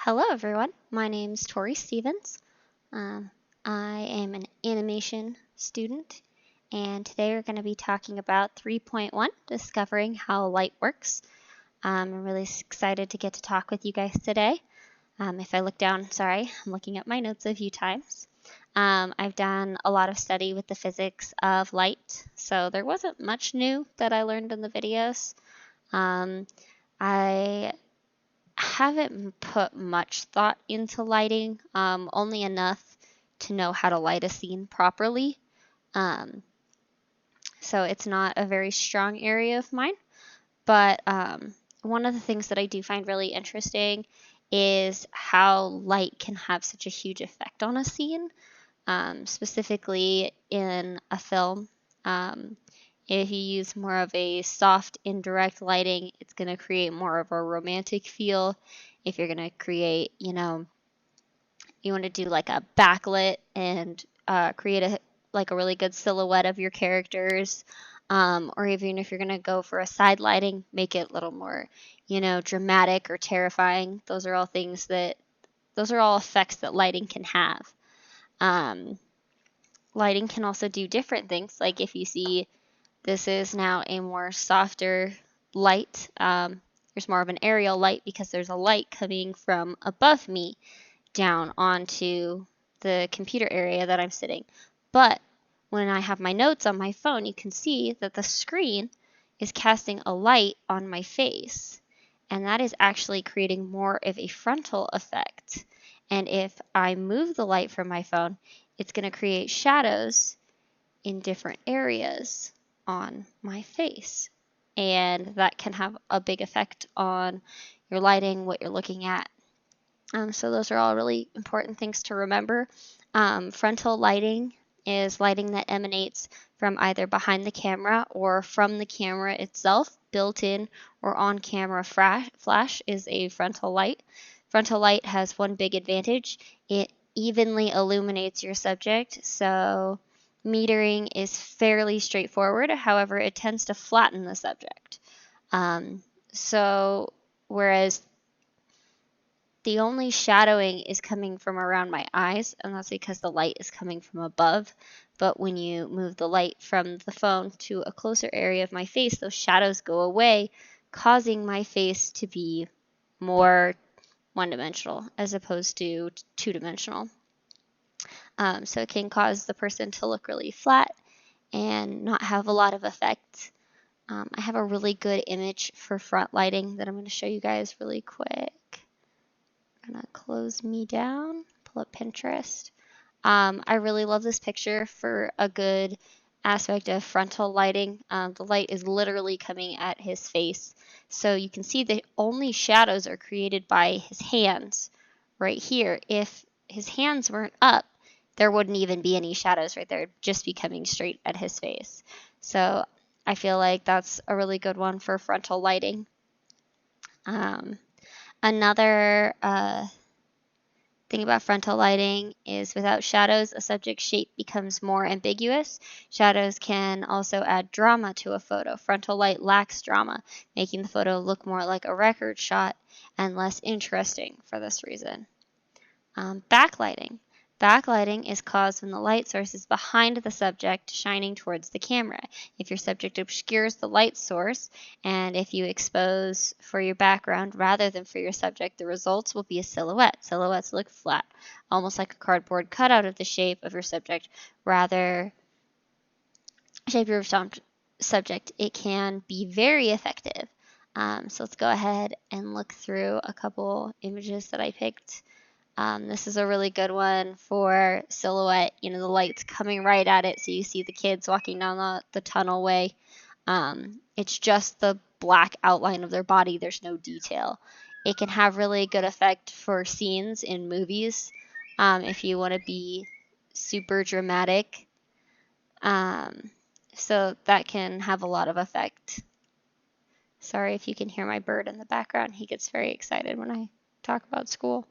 Hello everyone, my name's Tori Stevens. Um, I am an animation student, and today we're going to be talking about 3.1, discovering how light works. I'm really excited to get to talk with you guys today. If I look down, sorry, I'm looking at my notes a few times. I've done a lot of study with the physics of light, so there wasn't much new that I learned in the videos. I haven't put much thought into lighting, only enough to know how to light a scene properly. So it's not a very strong area of mine. But one of the things that I do find really interesting is how light can have such a huge effect on a scene, specifically in a film. If you use more of a soft, indirect lighting, it's going to create more of a romantic feel. If you're going to create, you want to do like a backlit and create a really good silhouette of your characters, or even if you're going to go for a side lighting, make it a little more, dramatic or terrifying. Those are all effects that lighting can have. Lighting can also do different things. Like if you see this is now a more softer light. There's more of an aerial light because there's a light coming from above me down onto the computer area that I'm sitting. But when I have my notes on my phone, you can see that the screen is casting a light on my face. And that is actually creating more of a frontal effect. And if I move the light from my phone, it's going to create shadows in different areas on my face. And that can have a big effect on your lighting, what you're looking at. So those are all really important things to remember. Frontal lighting is lighting that emanates from either behind the camera or from the camera itself. Built-in or on-camera flash is a frontal light. Frontal light has one big advantage. It evenly illuminates your subject, so metering is fairly straightforward. However, it tends to flatten the subject. So whereas the only shadowing is coming from around my eyes, and that's because the light is coming from above. But when you move the light from the phone to a closer area of my face, those shadows go away, causing my face to be more one-dimensional as opposed to two-dimensional. So it can cause the person to look really flat and not have a lot of effect. I have a really good image for front lighting that I'm going to show you guys really quick. I'm going to close me down, pull up Pinterest. I really love this picture for a good aspect of frontal lighting. The light is literally coming at his face. So you can see the only shadows are created by his hands right here. If his hands weren't up, there wouldn't even be any shadows right there. It'd just be coming straight at his face. So I feel like that's a really good one for frontal lighting. Another thing about frontal lighting is without shadows, a subject's shape becomes more ambiguous. Shadows can also add drama to a photo. Frontal light lacks drama, making the photo look more like a record shot and less interesting for this reason. Backlighting. Backlighting is caused when the light source is behind the subject shining towards the camera. If your subject obscures the light source and if you expose for your background rather than for your subject, the results will be a silhouette. Silhouettes look flat, almost like a cardboard cutout of the shape of your subject. Rather, shape your subject. It can be very effective. So let's go ahead and look through a couple images that I picked. This is a really good one for silhouette. The light's coming right at it, so you see the kids walking down the tunnel way. It's just the black outline of their body. There's no detail. It can have really good effect for scenes in movies if you want to be super dramatic. So that can have a lot of effect. Sorry if you can hear my bird in the background. He gets very excited when I talk about school.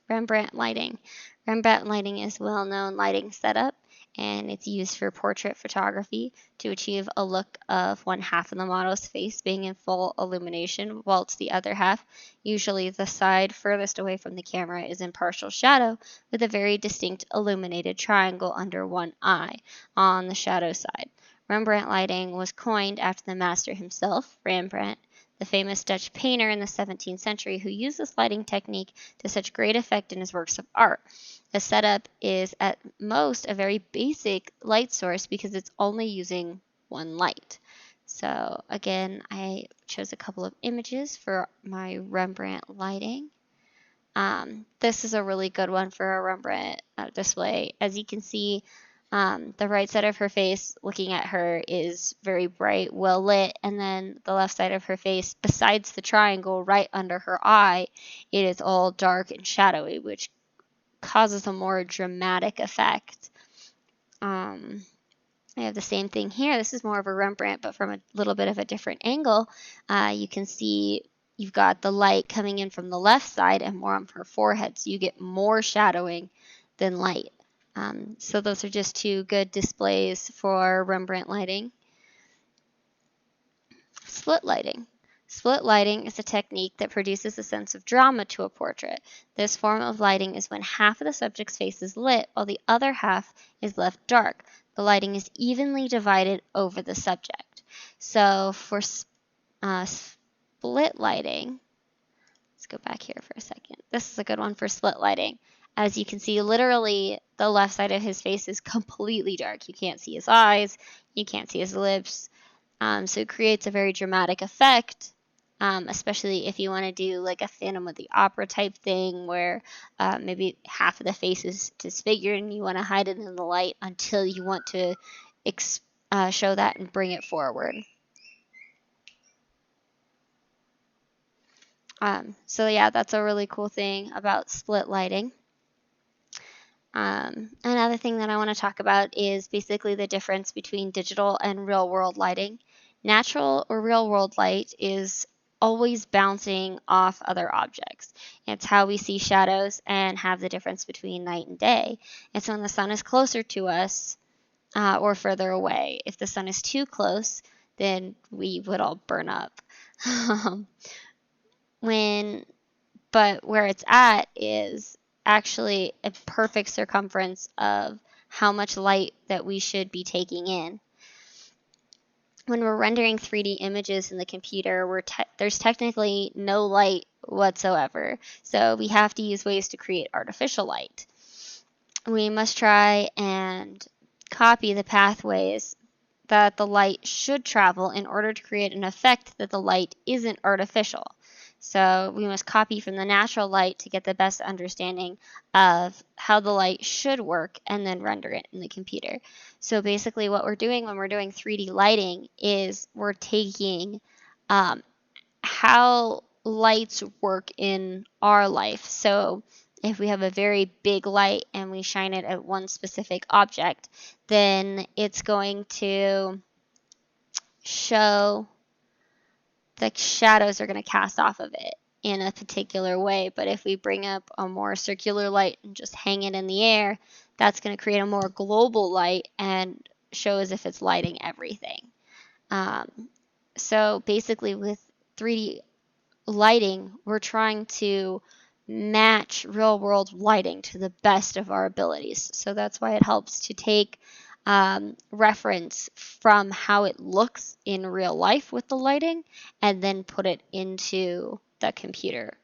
Rembrandt lighting. Rembrandt lighting is a well-known lighting setup, and it's used for portrait photography to achieve a look of one half of the model's face being in full illumination, whilst the other half, usually the side furthest away from the camera, is in partial shadow with a very distinct illuminated triangle under one eye on the shadow side. Rembrandt lighting was coined after the master himself, Rembrandt, the famous Dutch painter in the 17th century, who used this lighting technique to such great effect in his works of art. The setup is at most a very basic light source because it's only using one light. So again, I chose a couple of images for my Rembrandt lighting. This is a really good one for a Rembrandt display. As you can see, the right side of her face looking at her is very bright, well lit, and then the left side of her face, besides the triangle right under her eye, it is all dark and shadowy, which causes a more dramatic effect. I have the same thing here. This is more of a Rembrandt, but from a little bit of a different angle. You can see you've got the light coming in from the left side and more on her forehead, so you get more shadowing than light. So those are just two good displays for Rembrandt lighting. Split lighting. Split lighting is a technique that produces a sense of drama to a portrait. This form of lighting is when half of the subject's face is lit while the other half is left dark. The lighting is evenly divided over the subject. So for split lighting, let's go back here for a second. This is a good one for split lighting. As you can see, literally the left side of his face is completely dark. You can't see his eyes, you can't see his lips. So it creates a very dramatic effect, especially if you want to do like a Phantom of the Opera type thing where maybe half of the face is disfigured and you want to hide it in the light until you want to show that and bring it forward. So yeah, that's a really cool thing about split lighting. Another thing that I want to talk about is basically the difference between digital and real world lighting. Natural or real world light is always bouncing off other objects. It's how we see shadows and have the difference between night and day. It's when the sun is closer to us or further away. If the sun is too close, then we would all burn up. But where it's at is actually a perfect circumference of how much light that we should be taking in. When we're rendering 3D images in the computer, there's technically no light whatsoever. So we have to use ways to create artificial light. We must try and copy the pathways that the light should travel in order to create an effect that the light isn't artificial. So we must copy from the natural light to get the best understanding of how the light should work and then render it in the computer. So basically what we're doing when we're doing 3D lighting is we're taking how lights work in our life. So if we have a very big light and we shine it at one specific object, then it's going to show the shadows are going to cast off of it in a particular way. But if we bring up a more circular light and just hang it in the air, that's going to create a more global light and show as if it's lighting everything. So basically with 3D lighting, we're trying to match real world lighting to the best of our abilities. So that's why it helps to take reference from how it looks in real life with the lighting and then put it into the computer.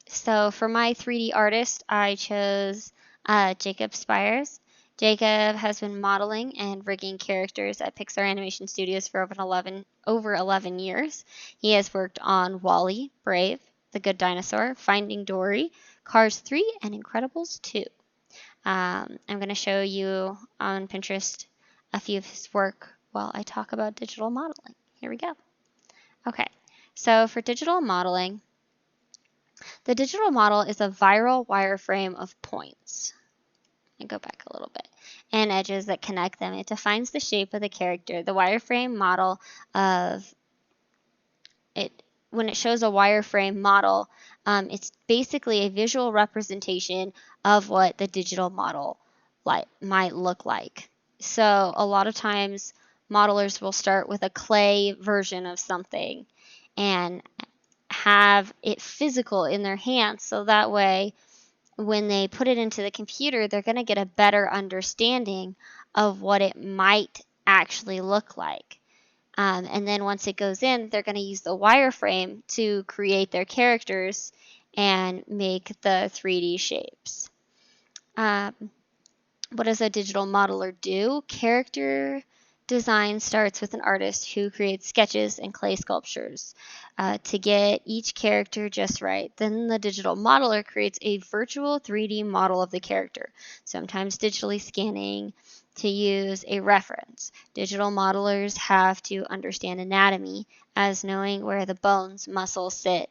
So for my 3D artist, I chose Jacob Spires. Jacob has been modeling and rigging characters at Pixar Animation Studios for over 11 years. He has worked on WALL-E, Brave, The Good Dinosaur, Finding Dory, Cars 3, and Incredibles 2. I'm going to show you on Pinterest a few of his work while I talk about digital modeling. Here we go. Okay, so for digital modeling, the digital model is a viral wireframe of points. Let me go back a little bit. And edges that connect them. It defines the shape of the character. The wireframe model of it, when it shows a wireframe model, It's basically a visual representation of what the digital model might look like. So a lot of times modelers will start with a clay version of something and have it physical in their hands, so that way when they put it into the computer, they're going to get a better understanding of what it might actually look like. And then once it goes in, they're going to use the wireframe to create their characters and make the 3D shapes. What does a digital modeler do? Character design starts with an artist who creates sketches and clay sculptures to get each character just right. Then the digital modeler creates a virtual 3D model of the character, sometimes digitally scanning to use a reference. Digital modelers have to understand anatomy, as knowing where the bones, muscles sit,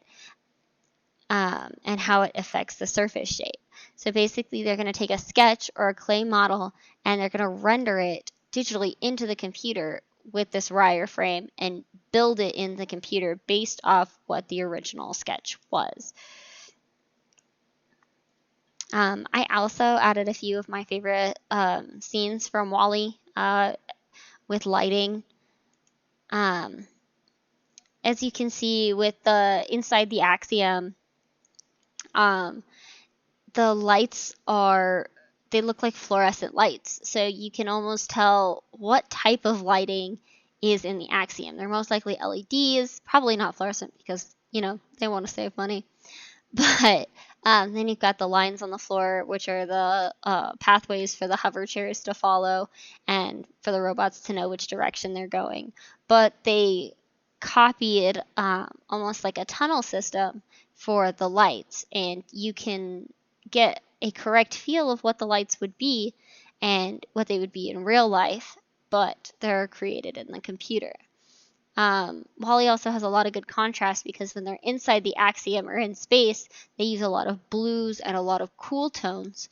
and how it affects the surface shape. So basically, they're going to take a sketch or a clay model and they're going to render it digitally into the computer with this wireframe and build it in the computer based off what the original sketch was. I also added a few of my favorite scenes from WALL-E with lighting. As you can see with the inside the Axiom, the lights they look like fluorescent lights. So you can almost tell what type of lighting is in the Axiom. They're most likely LEDs, probably not fluorescent because, they want to save money. But then you've got the lines on the floor, which are the pathways for the hover chairs to follow and for the robots to know which direction they're going. But they copied almost like a tunnel system for the lights, and you can get a correct feel of what the lights would be and what they would be in real life, but they're created in the computer. WALL-E also has a lot of good contrast because when they're inside the Axiom or in space, they use a lot of blues and a lot of cool tones.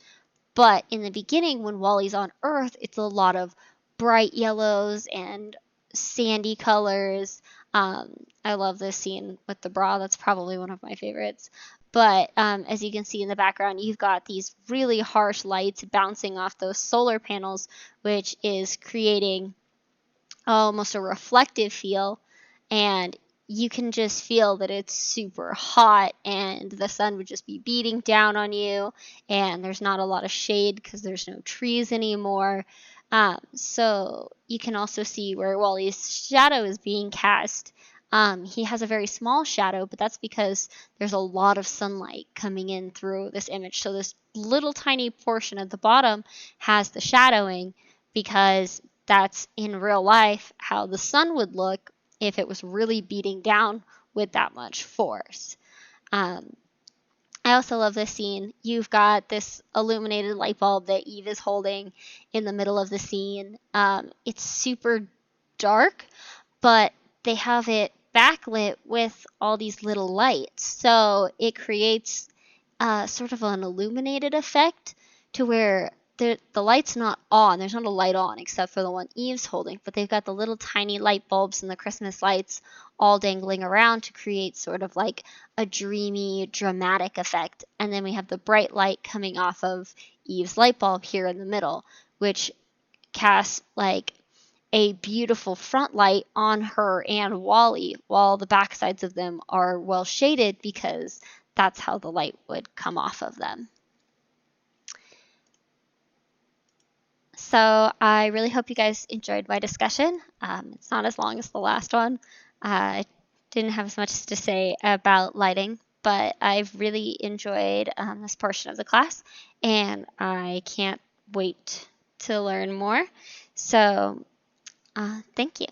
But in the beginning, when WALL-E's on Earth, it's a lot of bright yellows and sandy colors. I love this scene with the bra. That's probably one of my favorites. But as you can see in the background, you've got these really harsh lights bouncing off those solar panels, which is creating almost a reflective feel. And you can just feel that it's super hot and the sun would just be beating down on you. And there's not a lot of shade because there's no trees anymore. So you can also see where WALL-E's shadow is being cast. He has a very small shadow, but that's because there's a lot of sunlight coming in through this image. So this little tiny portion at the bottom has the shadowing because that's in real life how the sun would look if it was really beating down with that much force. I also love this scene. You've got this illuminated light bulb that Eve is holding in the middle of the scene. It's super dark, but they have it backlit with all these little lights. So it creates sort of an illuminated effect to where the light's not on. There's not a light on except for the one Eve's holding, but they've got the little tiny light bulbs and the Christmas lights all dangling around to create sort of like a dreamy, dramatic effect. And then we have the bright light coming off of Eve's light bulb here in the middle, which casts like a beautiful front light on her and WALL-E, while the back sides of them are well shaded because that's how the light would come off of them. So I really hope you guys enjoyed my discussion. It's not as long as the last one. I didn't have as much to say about lighting, but I've really enjoyed this portion of the class, and I can't wait to learn more. So thank you.